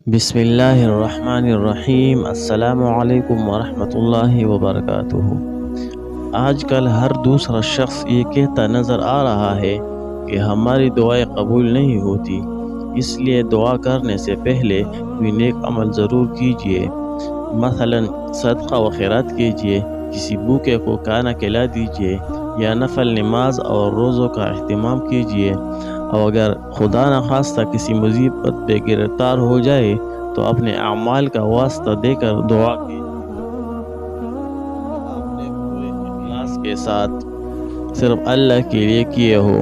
بسم اللہ الرحمن الرحیم۔ السلام علیکم ورحمۃ اللہ وبرکاتہ۔ آج کل ہر دوسرا شخص یہ کہتا نظر آ رہا ہے کہ ہماری دعائیں قبول نہیں ہوتی، اس لیے دعا کرنے سے پہلے کوئی نیک عمل ضرور کیجیے، مثلا صدقہ و خیرات کیجیے، کسی بھوکے کو کھانا کھلا دیجیے، یا نفل نماز اور روزوں کا اہتمام کیجیے، اور اگر خدا نخواستہ کسی مصیبت پہ گرفتار ہو جائے تو اپنے اعمال کا واسطہ دے کر دعا کیجیے۔ آپ نے پورے اخلاص کے ساتھ صرف اللہ کے لیے کیے ہو۔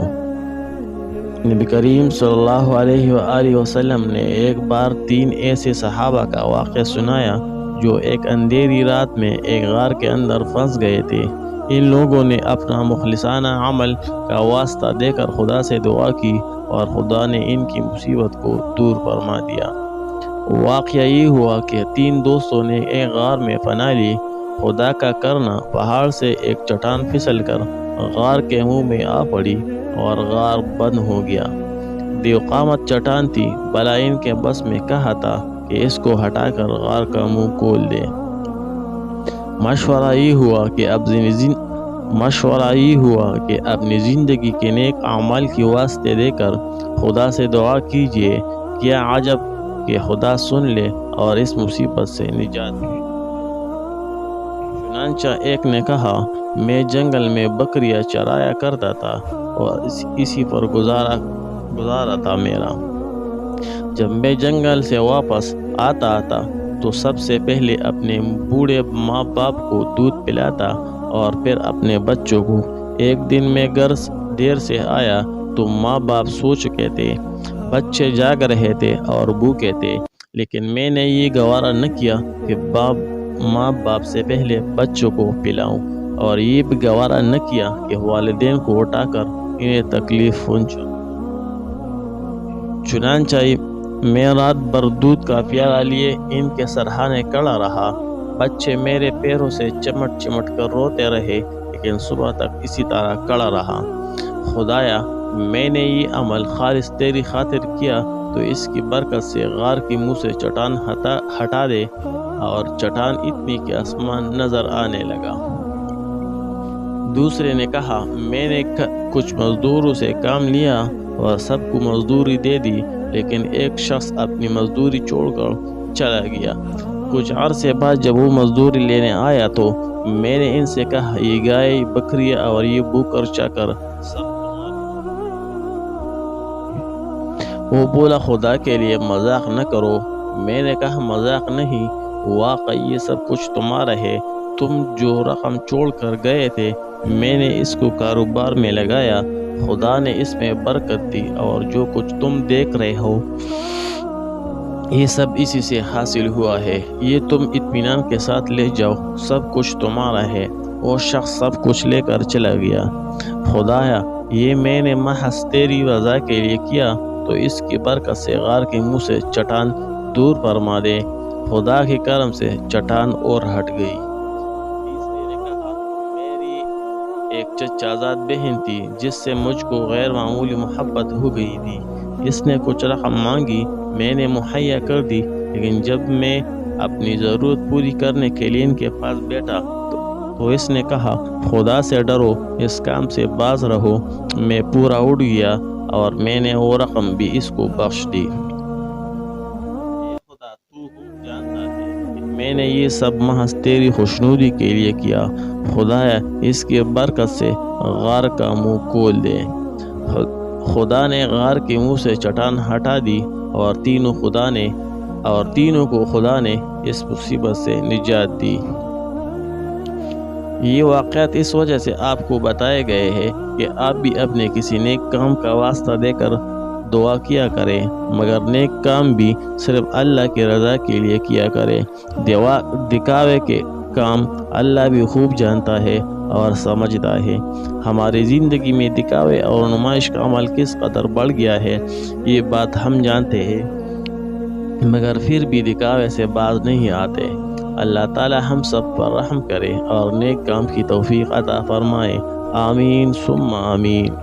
نبی کریم صلی اللہ علیہ وآلہ وسلم نے ایک بار 3 ایسے صحابہ کا واقعہ سنایا جو ایک اندھیری رات میں ایک غار کے اندر پھنس گئے تھے۔ ان لوگوں نے اپنا مخلصانہ عمل کا واسطہ دے کر خدا سے دعا کی اور خدا نے ان کی مصیبت کو دور فرما دیا۔ واقعہ یہ ہوا کہ 3 دوستوں نے ایک غار میں پناہ لی۔ خدا کا کرنا، پہاڑ سے ایک چٹان پھسل کر غار کے منہ میں آ پڑی اور غار بند ہو گیا۔ دیو قامت چٹان تھی، بھلا ان کے بس میں کہا تھا کہ اس کو ہٹا کر غار کا منہ کھول دے۔ مشورہ یہ ہوا کہ اپنی زندگی کے نیک اعمال کی واسطے دے کر خدا سے دعا کیجیے، کیا عجب کہ خدا سن لے اور اس مصیبت سے نجات دے۔ چنانچہ ایک نے کہا، میں جنگل میں بکریاں چرایا کرتا تھا اور اسی پر گزارا تھا میرا۔ جب میں جنگل سے واپس آتا تو سب سے پہلے اپنے بوڑھے ماں باپ کو دودھ پلاتا اور پھر اپنے بچوں کو۔ ایک دن میں گھر دیر سے آیا تو ماں باپ سو چکے تھے، بچے جاگ رہے تھے اور بھوکے تھے، لیکن میں نے یہ گوارا نہ کیا کہ ماں باپ سے پہلے بچوں کو پلاؤں، اور یہ بھی گوارا نہ کیا کہ والدین کو اٹھا کر انہیں تکلیف پہنچاؤں۔ چنانچہ میں رات بھر دودھ کا پیالہ لیے ان کے سرہانے کھڑا رہا۔ بچے میرے پیروں سے چمٹ کر روتے رہے، لیکن صبح تک اسی طرح کھڑا رہا۔ خدایا، میں نے یہ عمل خالص تیری خاطر کیا تو اس کی برکت سے غار کے منہ سے چٹان ہٹا دے۔ اور چٹان اتنی کہ آسمان نظر آنے لگا۔ دوسرے نے کہا، میں نے کچھ مزدوروں سے کام لیا اور سب کو مزدوری دے دی، لیکن ایک شخص اپنی مزدوری چھوڑ کر چلا گیا۔ کچھ عرصے بعد جب وہ مزدوری لینے آیا تو میں نے ان سے کہا، یہ گائے، بکریاں اور یہ بوکر چاکر سب تمہارے۔ وہ بولا، خدا کے لیے مذاق نہ کرو۔ میں نے کہا، مذاق نہیں، واقعی یہ سب کچھ تمہارا ہے۔ تم جو رقم چھوڑ کر گئے تھے میں نے اس کو کاروبار میں لگایا، خدا نے اس میں برکت دی، اور جو کچھ تم دیکھ رہے ہو یہ سب اسی سے حاصل ہوا ہے۔ یہ تم اطمینان کے ساتھ لے جاؤ، سب کچھ تمہارا ہے۔ وہ شخص سب کچھ لے کر چلا گیا۔ خدایا، یہ میں نے محض تیری رضا کے لیے کیا تو اس کی برکت سے غار کے منہ سے چٹان دور فرما دے۔ خدا کے کرم سے چٹان اور ہٹ گئی۔ تیسرے نے کہا، میری ایک چچا زاد بہن تھی جس سے مجھ کو غیر معمولی محبت ہو گئی تھی۔ اس نے کچھ رقم مانگی، میں نے مہیا کر دی، لیکن جب میں اپنی ضرورت پوری کرنے کے لیے ان کے پاس بیٹھا تو اس نے کہا، خدا سے ڈرو، اس کام سے باز رہو۔ میں پورا اٹھ گیا اور میں نے وہ رقم بھی اس کو بخش دی۔ خدا، تو خوب جانتا ہے کہ میں نے یہ سب محض تیری خوشنودی کے لیے کیا۔ خدایا، اس کی برکت سے غار کا منہ کھول دے۔ خدا نے غار کے منہ سے چٹان ہٹا دی اور تینوں کو خدا نے اس مصیبت سے نجات دی۔ یہ واقعات اس وجہ سے آپ کو بتائے گئے ہیں کہ آپ بھی اپنے کسی نیک کام کا واسطہ دے کر دعا کیا کریں، مگر نیک کام بھی صرف اللہ کی رضا کے لیے کیا کریں۔ دکھاوے کے کام اللہ بھی خوب جانتا ہے اور سمجھتا ہے۔ ہماری زندگی میں دکھاوے اور نمائش کا عمل کس قدر بڑھ گیا ہے یہ بات ہم جانتے ہیں، مگر پھر بھی دکھاوے سے باز نہیں آتے۔ اللہ تعالی ہم سب پر رحم کرے اور نیک کام کی توفیق عطا فرمائے۔ آمین ثم آمین۔